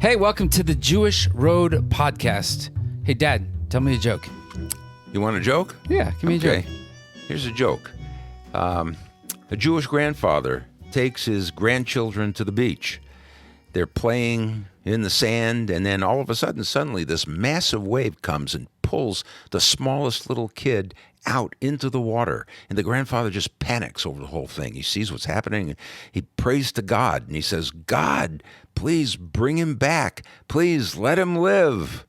Hey, welcome to the Jewish Road Podcast. Hey, Dad, tell me a joke. You want a joke? Yeah, give me a joke. Here's a joke. A Jewish grandfather takes his grandchildren to the beach. They're playing in the sand, and then all of a sudden, suddenly, this massive wave comes and pulls the smallest little kid out into the water. And the grandfather just panics over the whole thing. He sees what's happening. He prays to God, and he says, God, please bring him back. Please let him live.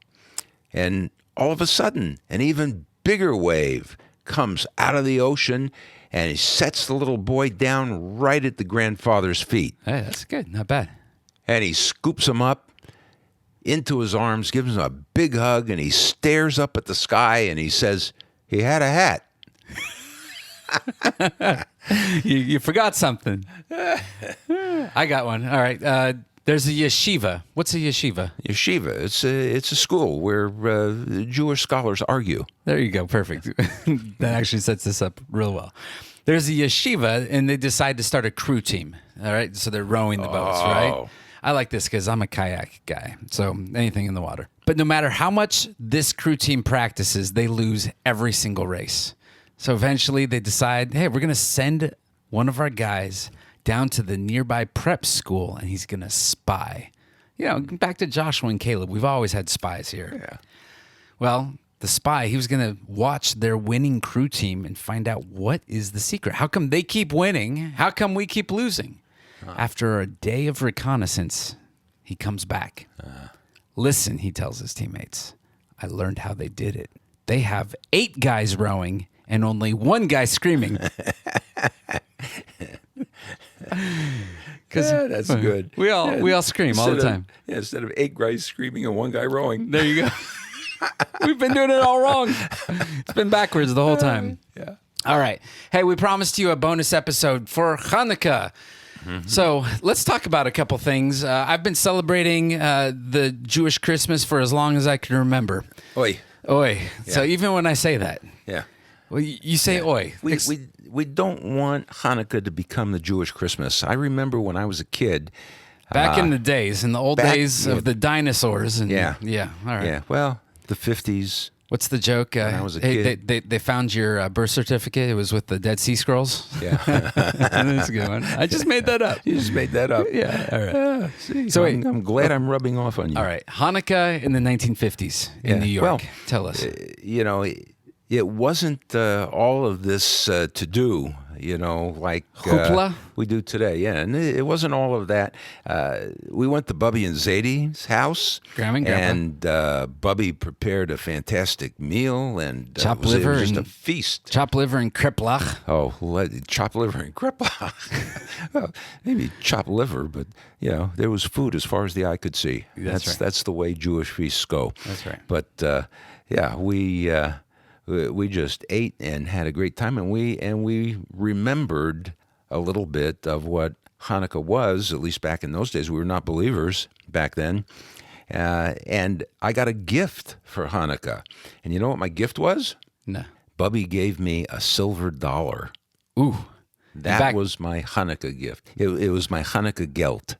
And all of a sudden, an even bigger wave comes out of the ocean, and he sets the little boy down right at the grandfather's feet. Hey, that's good. Not bad. And he scoops him up into his arms, gives him a big hug, and he stares up at the sky, and he says, he had a hat. You forgot something. I got one. All right. There's a yeshiva. What's a yeshiva? Yeshiva. It's a school where Jewish scholars argue. There you go. Perfect. That actually sets this up real well. There's a yeshiva, and they decide to start a crew team. All right. So they're rowing the boats, right? I like this because I'm a kayak guy, so anything in the water. But no matter how much this crew team practices, they lose every single race. So eventually they decide, hey, we're going to send one of our guys down to the nearby prep school, and he's going to spy. You know, back to Joshua and Caleb. We've always had spies here. Yeah. Well, the spy, he was going to watch their winning crew team and find out what is the secret. How come they keep winning? How come we keep losing? After a day of reconnaissance, he comes back. Listen, he tells his teammates, I learned how they did it. They have 8 guys rowing and only 1 guy screaming. That's good. We all scream all the time. Instead of 8 guys screaming and 1 guy rowing. There you go. We've been doing it all wrong. It's been backwards the whole time. Yeah. All right. Hey, we promised you a bonus episode for Hanukkah. Mm-hmm. So let's talk about a couple things. I've been celebrating the Jewish Christmas for as long as I can remember. Oi. Oi. Yeah. So even when I say that, Yeah. well, you say oi. We don't want Hanukkah to become the Jewish Christmas. I remember when I was a kid. Back in the days, in the old days of the dinosaurs. And, Yeah. Yeah. All right. Yeah. Well, the 50s. What's the joke? When I was a kid. They found your birth certificate. It was with the Dead Sea Scrolls. Yeah. That's a good one. I just made that up. You just made that up. Yeah. All right. See, So I'm glad I'm rubbing off on you. All right. Hanukkah in the 1950s in New York. Well, tell us. It wasn't all of this to do, like Hoopla? we do today. Yeah, and it wasn't all of that. We went to Bubby and Zadie's house. Grandma and Grandpa. And Bubby prepared a fantastic meal, and Chopped it was liver just and- a feast. Chopped liver and kreplach. Oh, chopped liver and kreplach. Well, maybe chopped liver, but there was food as far as the eye could see. That's right. That's the way Jewish feasts go. That's right. But we just ate and had a great time, and we remembered a little bit of what Hanukkah was. At least back in those days, we were not believers back then. And I got a gift for Hanukkah, and you know what my gift was? No. Bubby gave me a silver dollar. Ooh. That was my Hanukkah gift. It was my Hanukkah gelt.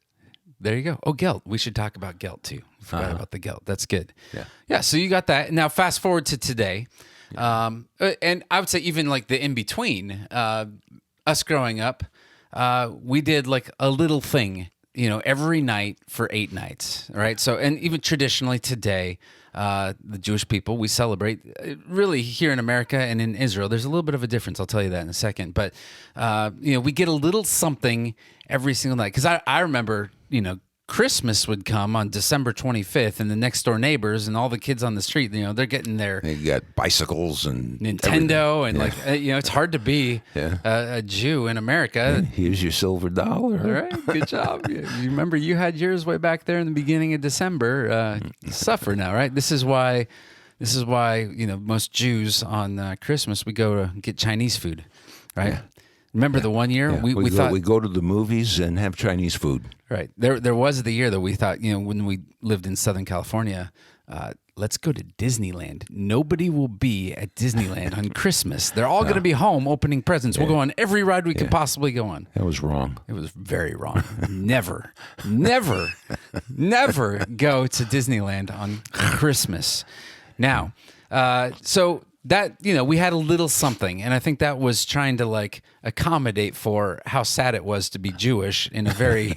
There you go. Oh, gelt. We should talk about gelt too. Forgot about the gelt. That's good. Yeah. Yeah. So you got that. Now fast forward to today. And I would say even like the in between, us growing up, we did like a little thing, every night for 8 nights. Right. So, and even traditionally today, the Jewish people, we celebrate really here in America and in Israel. There's a little bit of a difference. I'll tell you that in a second. But, we get a little something every single night. Cause I remember, Christmas would come on December 25th, and the next door neighbors and all the kids on the street, they're getting their They got bicycles and Nintendo, everything. and it's hard to be a Jew in America. Here's your silver dollar. All right, good job. You remember you had yours way back there in the beginning of December. You suffer now, right? This is why most Jews on Christmas we go to get Chinese food, right? Yeah. Remember the one year we thought we go to the movies and have Chinese food. Right. There was the year that we thought, when we lived in Southern California, let's go to Disneyland. Nobody will be at Disneyland on Christmas. They're all going to be home opening presents. We'll go on every ride we could possibly go on. That was wrong. It was very wrong. Never go to Disneyland on Christmas. Now, so that, we had a little something, and I think that was trying to like accommodate for how sad it was to be Jewish in a very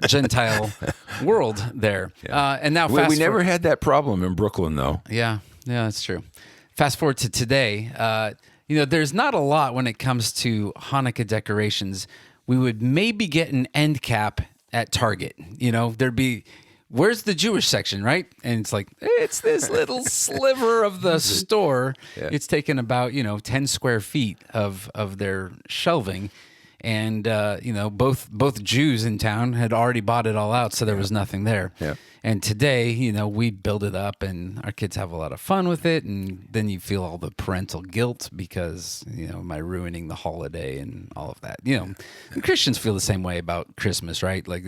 Gentile world there. And now We never had that problem in Brooklyn, though. Yeah, that's true. Fast forward to today, there's not a lot when it comes to Hanukkah decorations. We would maybe get an end cap at Target. There'd be, where's the Jewish section, right? And it's like, it's this little sliver of the store. Yeah. It's taken about, 10 square feet of their shelving. And, both Jews in town had already bought it all out, so there was nothing there. Yeah. And today, we build it up and our kids have a lot of fun with it. And then you feel all the parental guilt because, am I ruining the holiday and all of that? And Christians feel the same way about Christmas, right? Like,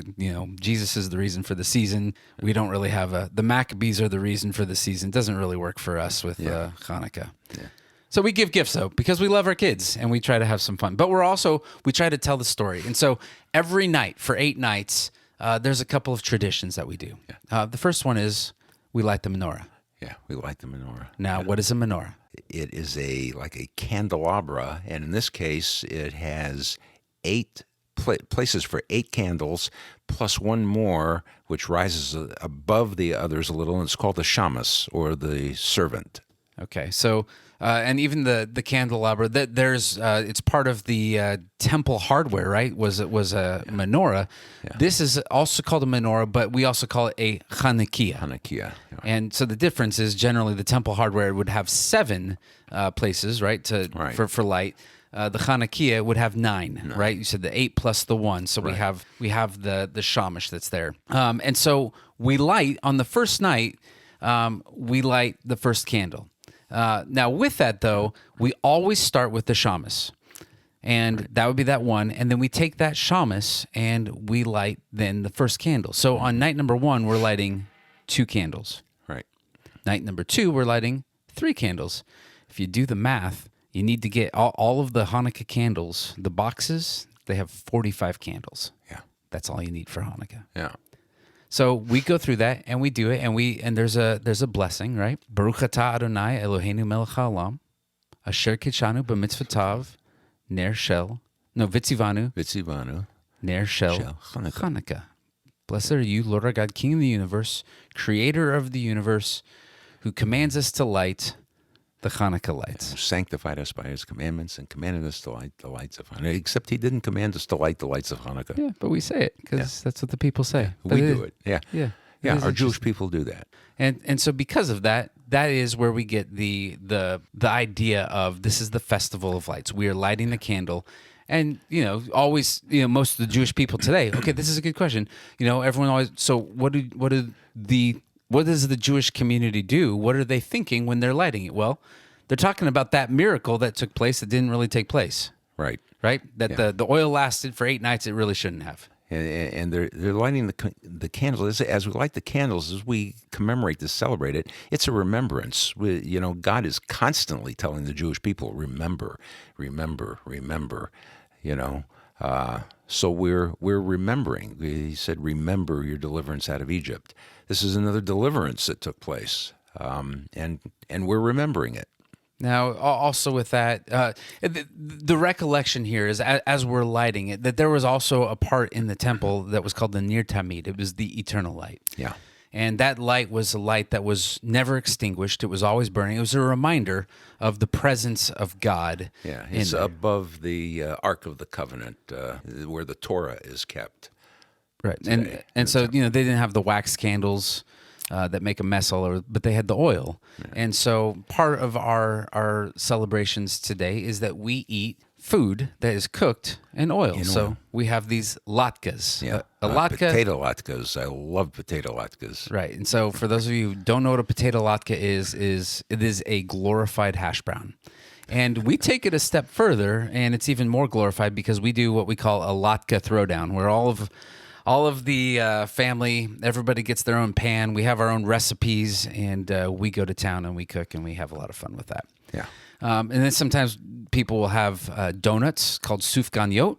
Jesus is the reason for the season. We don't really have the Maccabees are the reason for the season. It doesn't really work for us with Hanukkah. Yeah. So we give gifts, though, because we love our kids and we try to have some fun. But we try to tell the story. And so every night for 8 nights, there's a couple of traditions that we do. Yeah. The first one is we light the menorah. Yeah, we light the menorah. Now, what is a menorah? It is like a candelabra, and in this case, it has 8 places for 8 candles, plus one more, which rises above the others a little, and it's called the shamus, or the servant. Okay, so and even the candelabra, there's it's part of the temple hardware, right? Was a menorah. Yeah. This is also called a menorah, but we also call it a Hanukkah. Hanukkah. Yeah. And so the difference is generally the temple hardware would have 7 places, right, for light. The Hanukkah would have 9, right? You said the 8 plus the 1, so we have the shamash that's there. And so we light on the first night. We light the first candle. Now, with that, though, we always start with the shamus. And that would be that one. And then we take that shamus and we light then the first candle. So on night number 1, we're lighting 2 candles. Right. Night number 2, we're lighting 3 candles. If you do the math, you need to get all of the Hanukkah candles, the boxes, they have 45 candles. Yeah. That's all you need for Hanukkah. Yeah. So we go through that and we do it, and there's a blessing, right? Baruch atah Adonai Eloheinu melech haolam, asher kitshanu b'mitzvotav, vitzivanu, ner shel Hanukkah. Blessed are you, Lord our God, King of the universe, Creator of the universe, who commands us to light the Hanukkah lights. Who sanctified us by His commandments and commanded us to light the lights of Hanukkah. Except He didn't command us to light the lights of Hanukkah. Yeah, but we say it because that's what the people say. We do it. Yeah. Yeah. Our Jewish people do that. And so because of that, that is where we get the idea of this is the festival of lights. We are lighting the candle. And, always, most of the Jewish people today, okay, this is a good question. Everyone always, so what does the Jewish community do? What are they thinking when they're lighting it? Well, they're talking about that miracle that took place that didn't really take place. Right. That the oil lasted for 8 nights. It really shouldn't have. And they're lighting the candles. As we light the candles, as we commemorate this, celebrate it, it's a remembrance. God is constantly telling the Jewish people, remember, remember, remember. So we're remembering. He said, remember your deliverance out of Egypt. This is another deliverance that took place, and we're remembering it. Now, also with that, the recollection here is as we're lighting it, that there was also a part in the temple that was called the Nir Tamid. It was the eternal light. Yeah. And that light was a light that was never extinguished. It was always burning. It was a reminder of the presence of God. Yeah, it's above the Ark of the Covenant, where the Torah is kept. Right. And so, they didn't have the wax candles that make a mess all over, but they had the oil. Yeah. And so part of our celebrations today is that we eat food that is cooked in oil. So we have these latkes. Yeah, a latke, potato latkes. I love potato latkes. Right. And so for those of you who don't know what a potato latke is it is a glorified hash brown. And we take it a step further, and it's even more glorified because we do what we call a latke throwdown, where all all of the family, everybody gets their own pan. We have our own recipes, and we go to town and we cook, and we have a lot of fun with that. Yeah. And then sometimes people will have donuts called soufganiot,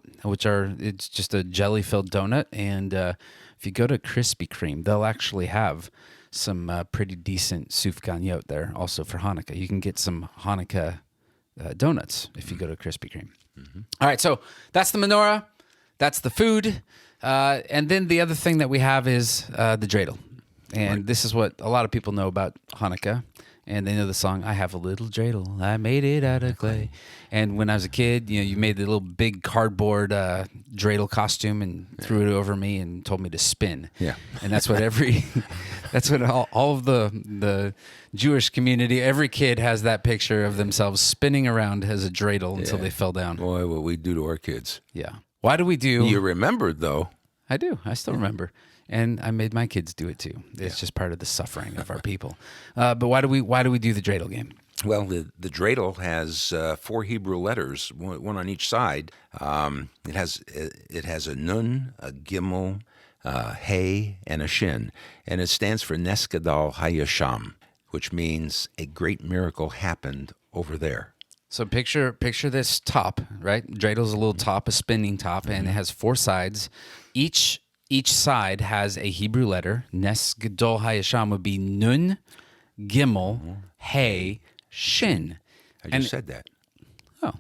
it's just a jelly-filled donut. And if you go to Krispy Kreme, they'll actually have some pretty decent soufganiot there also for Hanukkah. You can get some Hanukkah donuts if you go to Krispy Kreme. Mm-hmm. All right, so that's the menorah. That's the food. And then the other thing that we have is the dreidel. And this is what a lot of people know about Hanukkah. And they know the song, I have a little dreidel, I made it out of clay. And when I was a kid, you made the little big cardboard dreidel costume and threw it over me and told me to spin. Yeah. And that's what that's what all of the Jewish community, every kid has that picture of themselves spinning around as a dreidel until they fell down. Boy, what we do to our kids. Yeah. Why do we do... You remembered, though. I do. I still remember. And I made my kids do it too. It's just part of the suffering of our people. But why do we do the dreidel game? Well, the dreidel has 4 Hebrew letters, one on each side. It has a nun, a gimel, hey, and a shin, and it stands for Nes Gadol Hayasham, which means a great miracle happened over there. So picture this top, right? Dreidel is a little top, a spinning top, and it has 4 sides. Each side has a Hebrew letter. Nes Gadol Hayasham would be Nun, Gimel, Hey, Shin. I just said that. Oh,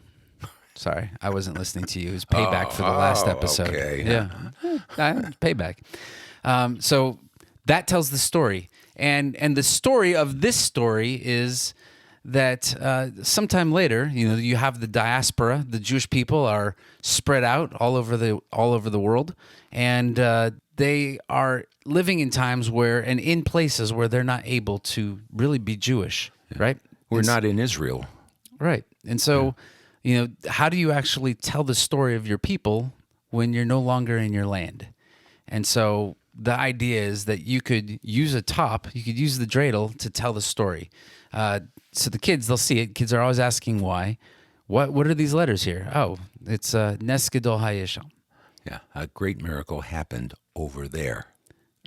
sorry. I wasn't listening to you. It was payback for the last episode. Okay. Yeah. Payback. So that tells the story. And the story of this story is that sometime later, you have the diaspora. The Jewish people are spread out all over the world, and they are living in times and in places where they're not able to really be Jewish, right? We're not in Israel. Right. And so, how do you actually tell the story of your people when you're no longer in your land? And so the idea is that you could use a top, you could use the dreidel to tell the story. So the kids, they'll see it. Kids are always asking why. What are these letters here? Oh, it's Nes Gadol Hayasham. Yeah, a great miracle happened over there.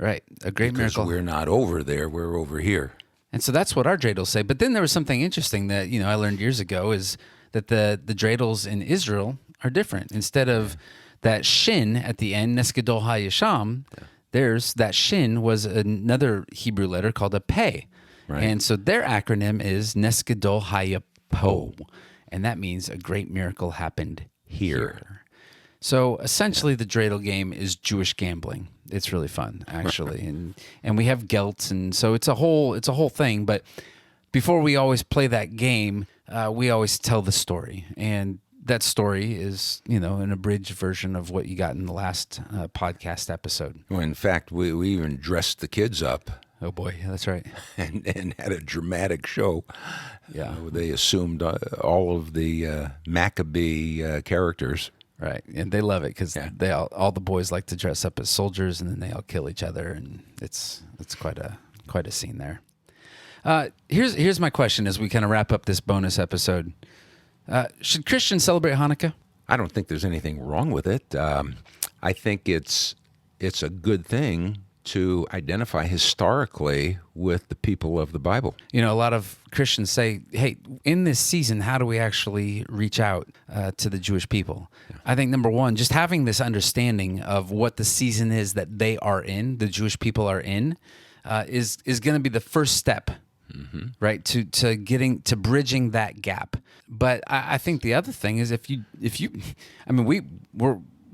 Right, a great miracle. Because we're not over there, we're over here. And so that's what our dreidels say. But then there was something interesting that I learned years ago is that the dreidels in Israel are different. Instead of that shin at the end, Nes Gadol Hayasham, there's that shin was another Hebrew letter called a pei. Right. And so their acronym is Nes Gadol Hayapo. And that means a great miracle happened here. So essentially the dreidel game is Jewish gambling. It's really fun, actually. and we have gelt, and so it's a whole thing. But before we always play that game, we always tell the story. And that story is, an abridged version of what you got in the last podcast episode. Well, in fact, we even dressed the kids up. Oh boy, yeah, that's right. And had a dramatic show. Yeah. They assumed all of the Maccabee characters. Right, and they love it because they all the boys like to dress up as soldiers, and then they all kill each other, and it's quite a scene there. Here's my question as we kind of wrap up this bonus episode: should Christians celebrate Hanukkah? I don't think there's anything wrong with it. I think it's a good thing to identify historically with the people of the Bible. A lot of Christians say, hey, in this season, how do we actually reach out to the Jewish people? Yeah. I think, number one, just having this understanding of what the season is that they are in, the Jewish people are in, is going to be the first step, right, to bridging that gap. But I think the other thing is if you,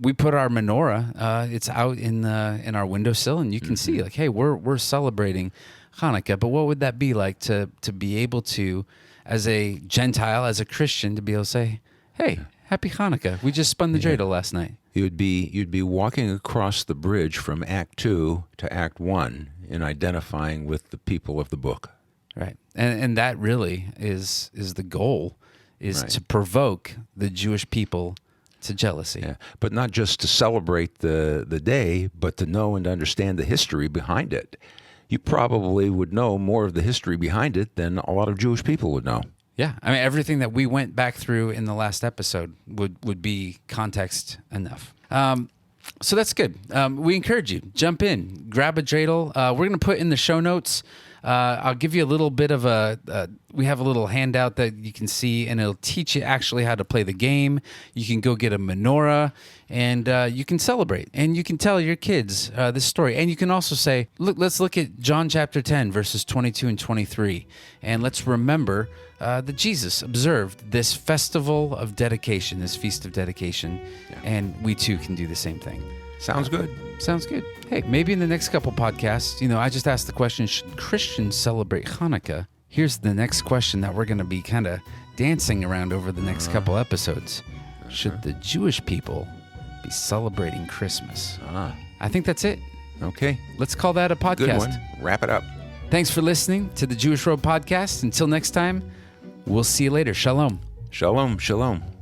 we put our menorah. It's out in our windowsill, and you can see, like, hey, we're celebrating Hanukkah. But what would that be like to be able to, as a Gentile, as a Christian, to be able to say, hey, happy Hanukkah. We just spun the dreidel last night. You'd be walking across the bridge from Act 2 to Act 1 in identifying with the people of the book. Right, and that really is the goal, is to provoke the Jewish people to jealousy. Yeah, but not just to celebrate the day, but to know and understand the history behind it. You probably would know more of the history behind it than a lot of Jewish people would know. Yeah, everything that we went back through in the last episode would be context enough. So that's good. We encourage you. Jump in, grab a dreidel. We're going to put in the show notes. I'll give you a little bit of we have a little handout that you can see, and it'll teach you actually how to play the game. You can go get a menorah, and you can celebrate, and you can tell your kids this story. And you can also say, look, let's look at John chapter 10, verses 22 and 23, and let's remember that Jesus observed this festival of dedication, this feast of dedication, and we too can do the same thing. Sounds good. Sounds good. Hey, maybe in the next couple podcasts, I just asked the question, should Christians celebrate Hanukkah? Here's the next question that we're going to be kind of dancing around over the next couple episodes. Should the Jewish people be celebrating Christmas? I think that's it. Okay. Let's call that a podcast. Good one. Wrap it up. Thanks for listening to the Jewish Road Podcast. Until next time, we'll see you later. Shalom. Shalom. Shalom.